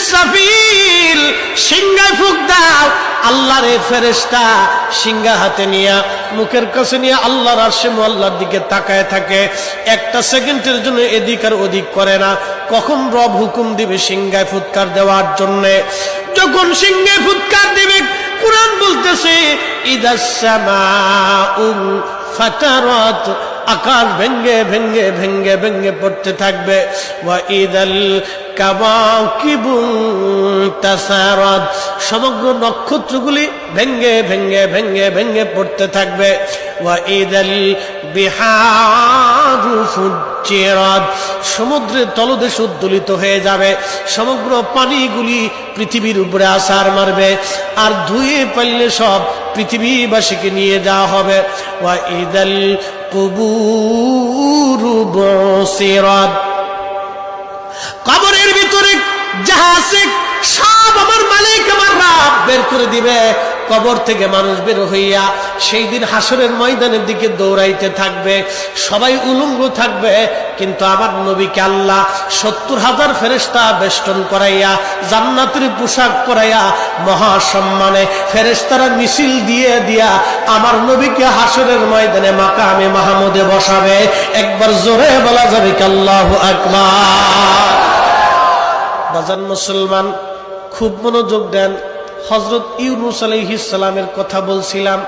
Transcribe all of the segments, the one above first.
ইসরাফিল সিংহায় ফুঁক দাও। আল্লাহর এই ফেরেশতা সিংহা হাতে নিয়ে মুখের কাছে নিয়ে আল্লাহর আরশে মুআল্লার দিকে তাকায় থাকে। একটা সেকেন্ডের জন্য এদিক আর ওদিক করে না। কখন রব হুকুম দিবে সিংহায় ফুৎকার দেওয়ার জন্য, যখন সিংহায় ফুৎকার দিবে কুরআন বলতেছে ইদাস সামাউ ফাতারাত, আকাশ ভেঙ্গে ভেঙ্গে ভেঙ্গে ভেঙ্গে পড়তে থাকবে। ওয়া ইদাল কাওয়াকিবু তাসারাত, সমগ্র নক্ষত্রগুলি ভেঙ্গে ভেঙ্গে ভেঙ্গে ভেঙ্গে পড়তে থাকবে। ওয়া ইদাল বিহারু ফুজ্জিরাত, সমুদ্রের তলদেশ উদ্দোলিত হয়ে যাবে। সমগ্র পানিগুলি পৃথিবীর উপরে আছাড় মারবে আর ধুয়ে পারলে সব পৃথিবীবাসীকে নিয়ে যাওয়া হবে। ওয়া ইদাল কুবুরু বুসিরাত, কবরের ভিতরে যাহা আছে সব আমার মালিক আমার রব বের করে দিবে। কবর থেকে মানুষ বের হইয়া সেই দিন হাসরের ময়দানের দিকে দৌড়াইতে থাকবে। সবাই উলঙ্গ থাকবে, কিন্তু আমার নবীকে আল্লাহ ৭০,০০০ ফেরেশতা বেষ্টন করাইয়া জান্নাতের পোশাক পরাইয়া মহাসম্মানে ফেরেশতারা মিছিল দিয়ে দিয়া আমার নবীকে হাসরের ময়দানে মাকামে মাহমুদে বসাবে। একবার জোরে বলা যাবে কি আল্লাহু আকবার। বাজান মুসলমান, খুব মনোযোগ দেন। হযরত ইউনূস আলাইহিস সালামের কথা বলছিলাম।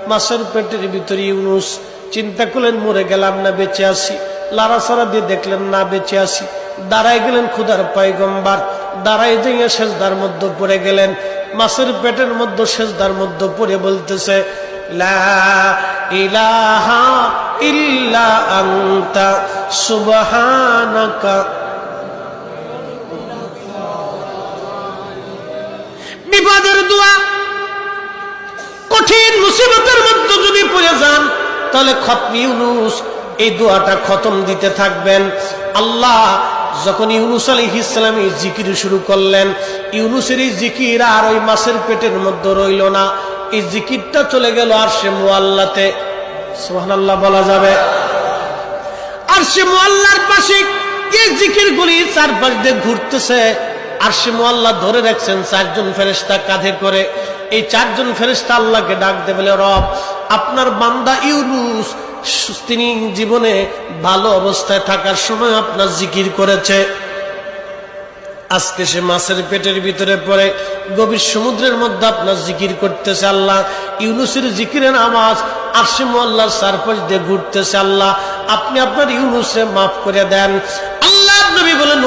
মাছের পেটের ভিতরে ইউনূস, চিন্তা করলেন মরে গেলাম না বেঁচে আছি। লাড়াচাড়া দিয়ে দেখলেন না বেঁচে আছি। দাঁড়ায় গেলেন খোদার পয়গম্বর, দাঁড়ায় যাইয়া সেজদার মধ্যে পড়ে গেলেন। মাছের পেটের মধ্যে সেজদার মধ্যে পড়ে বলতেছে লা ইলাহা ইল্লা আনতা সুবহানাকা। বিপদের দোয়া, কঠিন মুসিবতের মধ্যে যদি পড়ে যান তাহলে খতম ইউনূস এই দোয়াটা খতম দিতে থাকবেন। আল্লাহ যখন ইউনূস আলাইহিস সালাম এই জিকির শুরু করলেন, ইউনূসের এই জিকির আর ওই মাছের পেটের মধ্যে রইল না। এই জিকিরটা চলে গেল আরশে মুআল্লাতে। সুবহানাল্লাহ বলা যাবে। আরশে মুআল্লার পাশে এই জিকিরগুলি চারপাশ দিয়ে ঘুরতেছে। আরশে মুআল্লা ধরে রাখছেন ৪ জন ফেরেশতা কাঁধে করে। এই ৪ জন ফেরেশতা আল্লাহকে ডাক দেবে, বলে রব আপনার বান্দা ইউনূস তিনি জীবনে ভালো অবস্থায় থাকার সময় আপনার জিকির করেছে, আজকে সে মাছের পেটের ভিতরে পড়ে গভীর সমুদ্রের মধ্যে আপনার জিকির করতেছে। আল্লাহ ইউনূসের জিকিরের আওয়াজ আরশে মুআল্লার চারপাশ দিয়ে ঘুরতেছে। আল্লাহ আপনি আপনার ইউনূসকে মাফ করে দেন। আল্লাহ নবী বলেন